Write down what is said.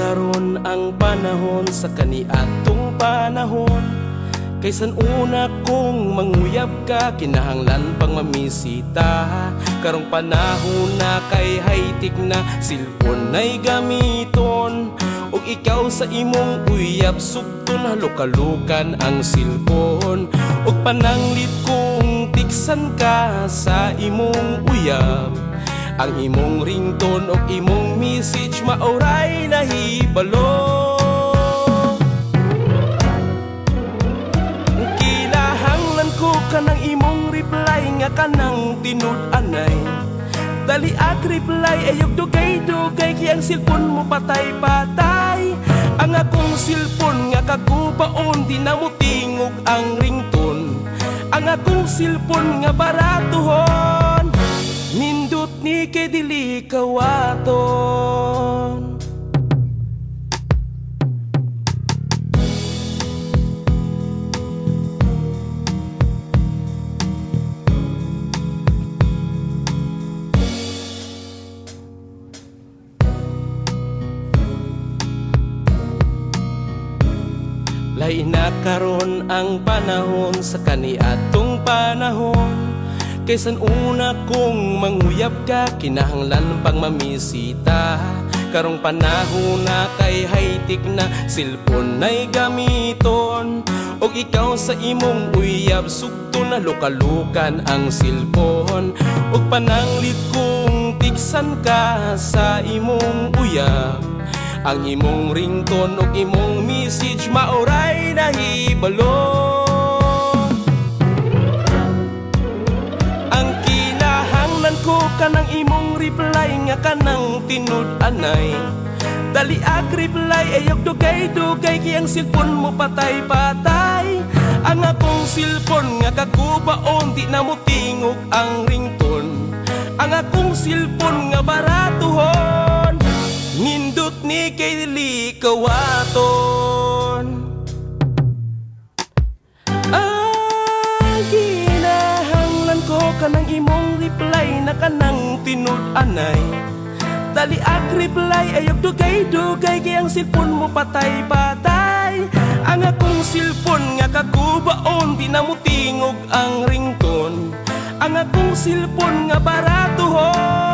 karon ang panahon sa kaniadtong panahon. Kaysan una kong manguyab ka, kinahanglan pang mamisita. Karong panahon na kay high-tech na, silpon na'y gamiton. Og ikaw sa imong uyab, sugton halukalukan ang silpon. Og pananglit kong tiksan ka sa imong uyab, ang imong ringtone og imong message maoray nahibalo. Kinahanglan ko kanang imong reply nga kanang tinud-anay. Dali ag reply ayog dugay-dugay, kay ang silpon mo patay-patay. Ang akong silpon nga kagubaon, di na mo tingog ang ringtone. Ang akong silpon nga baratuhon, nindot ni kay dili kawaton. Lain na karon ang panahon sa kaniadtong panahon. Kaysan una kong manguyab ka, kinahanglan pang mamisita. Karong panahon na kay high-tech na, silpon na'y gamiton. Og ikaw sa imong uyab, sugton na lukalukan ang silpon. Og pananglit kong tiksan ka sa imong uyab, ang imong ringtone og imong message maoray nahibalo. Ang kinahanglan ko kanang imong reply nga kanang tinud-anay. Dali ag reply ayog dugay-dugay, kay ang silpon mo patay-patay. Ang akong silpon nga kagubaon, di na mo tingog ang ringtone. Ang akong silpon nga baratuhon, nindot ni kay dili kawaton. Ang kinahanglan ko kanang imong reply na kanang tinud-anay. Dali ag reply ayog dugay-dugay, kay ang silpon mo patay-patay. Ang akong silpon nga kagubaon, di na mo tingog ang ringtone. Ang akong silpon nga baratuhon,